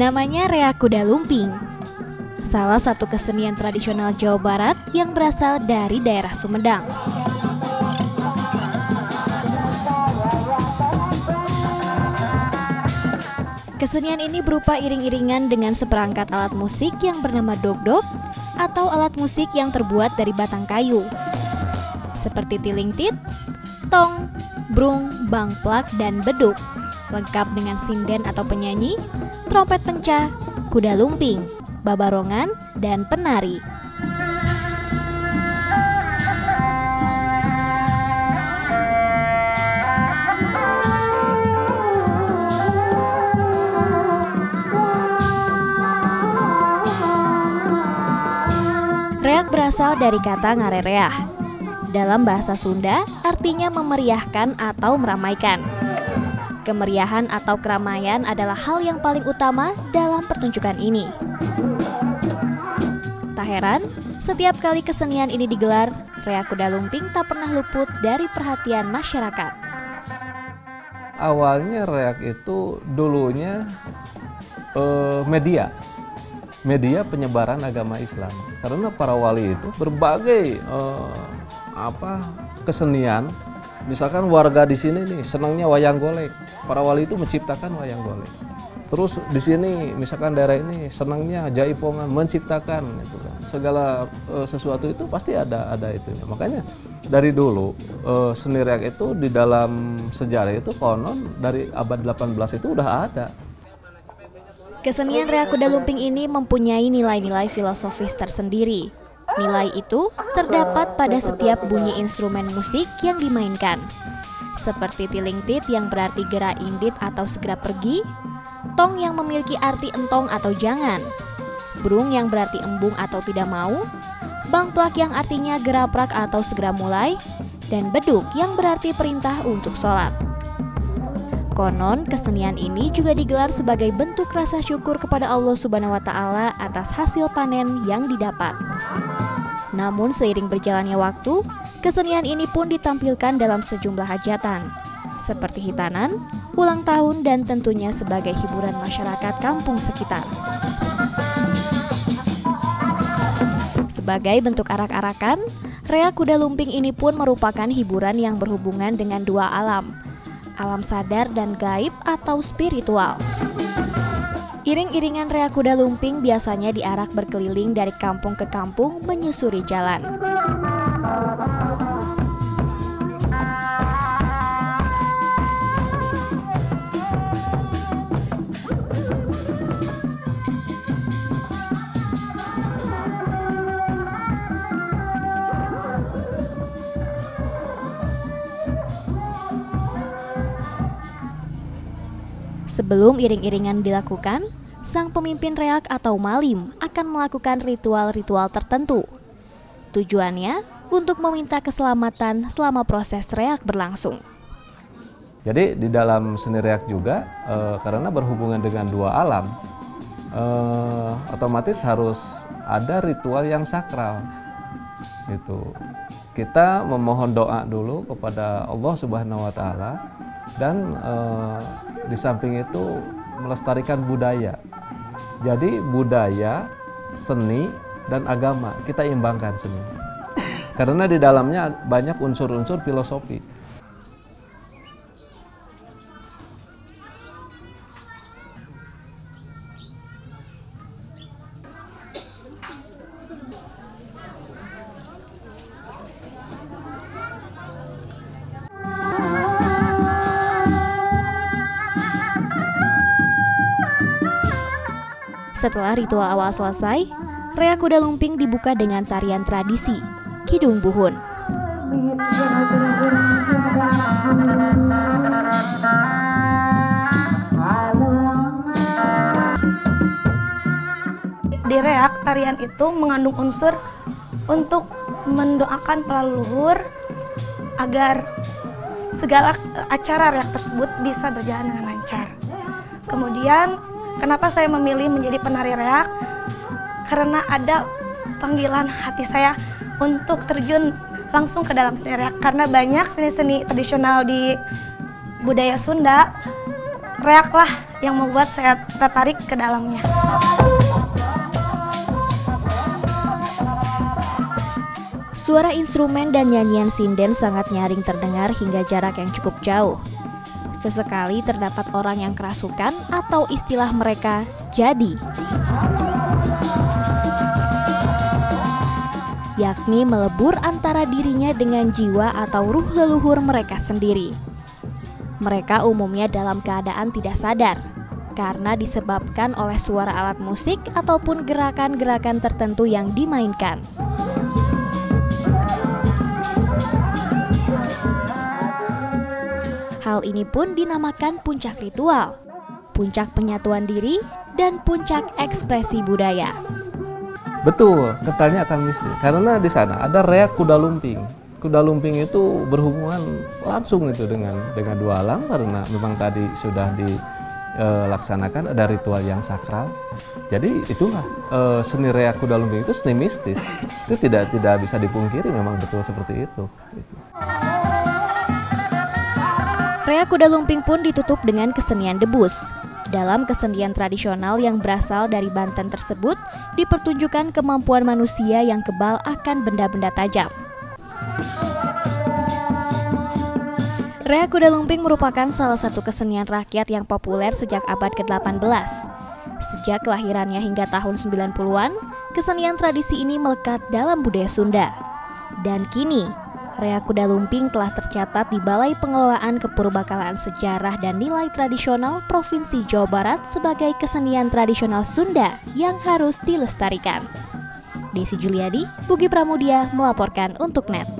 Namanya reak kuda lumping, salah satu kesenian tradisional Jawa Barat yang berasal dari daerah Sumedang. Kesenian ini berupa iring-iringan dengan seperangkat alat musik yang bernama dogdog atau alat musik yang terbuat dari batang kayu, seperti tilingtit, tong, brung, bangplak, dan beduk, lengkap dengan sinden atau penyanyi, trompet pencah, kuda lumping, babarongan, dan penari. Reak berasal dari kata ngarereah. Dalam bahasa Sunda, artinya memeriahkan atau meramaikan. Kemeriahan atau keramaian adalah hal yang paling utama dalam pertunjukan ini. Tak heran, setiap kali kesenian ini digelar, reak kuda lumping tak pernah luput dari perhatian masyarakat. Awalnya reak itu dulunya media penyebaran agama Islam. Karena para wali itu berbagai kesenian. Misalkan warga di sini nih senangnya wayang golek, para wali itu menciptakan wayang golek. Terus di sini misalkan daerah ini senangnya jaipongan, menciptakan itu kan. Segala sesuatu itu pasti ada itunya. Makanya dari dulu seni reak itu di dalam sejarah itu konon dari abad 18 itu udah ada. Kesenian reak kuda lumping ini mempunyai nilai-nilai filosofis tersendiri. Nilai itu terdapat pada setiap bunyi instrumen musik yang dimainkan, seperti tilingtit yang berarti gera indit atau segera pergi, tong yang memiliki arti entong atau jangan, brung yang berarti embung atau tidak mau, bangplak yang artinya geraprak atau segera mulai, dan beduk yang berarti perintah untuk sholat. Konon, kesenian ini juga digelar sebagai bentuk rasa syukur kepada Allah Subhanahu wa Ta'ala atas hasil panen yang didapat. Namun, seiring berjalannya waktu, kesenian ini pun ditampilkan dalam sejumlah hajatan, seperti hitanan, ulang tahun, dan tentunya sebagai hiburan masyarakat kampung sekitar. Sebagai bentuk arak-arakan, reak kuda lumping ini pun merupakan hiburan yang berhubungan dengan dua alam, alam sadar dan gaib atau spiritual. Iring-iringan reak kuda lumping biasanya diarak berkeliling dari kampung ke kampung menyusuri jalan. Sebelum iring-iringan dilakukan, sang pemimpin reak atau malim akan melakukan ritual-ritual tertentu. Tujuannya untuk meminta keselamatan selama proses reak berlangsung. Jadi di dalam seni reak juga, karena berhubungan dengan dua alam, otomatis harus ada ritual yang sakral. Gitu. Kita memohon doa dulu kepada Allah Subhanahu wa Ta'ala, dan di samping itu melestarikan budaya. Jadi budaya, seni, dan agama kita imbangkan semua. Karena di dalamnya banyak unsur-unsur filosofi. Setelah ritual awal selesai, reak kuda lumping dibuka dengan tarian tradisi, Kidung Buhun. Di reak, tarian itu mengandung unsur untuk mendoakan para leluhur agar segala acara reak tersebut bisa berjalan dengan lancar. Kemudian, kenapa saya memilih menjadi penari reak? Karena ada panggilan hati saya untuk terjun langsung ke dalam seni reak. Karena banyak seni-seni tradisional di budaya Sunda, reaklah yang membuat saya tertarik ke dalamnya. Suara instrumen dan nyanyian sinden sangat nyaring terdengar hingga jarak yang cukup jauh. Sesekali terdapat orang yang kerasukan atau istilah mereka jadi, yakni melebur antara dirinya dengan jiwa atau ruh leluhur mereka sendiri. Mereka umumnya dalam keadaan tidak sadar karena disebabkan oleh suara alat musik ataupun gerakan-gerakan tertentu yang dimainkan. Hal ini pun dinamakan puncak ritual, puncak penyatuan diri, dan puncak ekspresi budaya. Betul, kentalnya akan mistis. Karena di sana ada reak kuda lumping. Kuda lumping itu berhubungan langsung itu dengan dua alam, karena memang tadi sudah dilaksanakan ada ritual yang sakral. Jadi itulah seni reak kuda lumping itu seni mistis. Itu tidak bisa dipungkiri, memang betul seperti itu. Reak kuda lumping pun ditutup dengan kesenian debus. Dalam kesenian tradisional yang berasal dari Banten tersebut, dipertunjukkan kemampuan manusia yang kebal akan benda-benda tajam. Reak kuda lumping merupakan salah satu kesenian rakyat yang populer sejak abad ke-18. Sejak kelahirannya hingga tahun 90-an, kesenian tradisi ini melekat dalam budaya Sunda. Dan kini, reak kuda lumping telah tercatat di Balai Pengelolaan Kepurbakalaan Sejarah dan Nilai Tradisional Provinsi Jawa Barat sebagai kesenian tradisional Sunda yang harus dilestarikan. Desi Juliadi, Bugi Pramudia melaporkan untuk NET.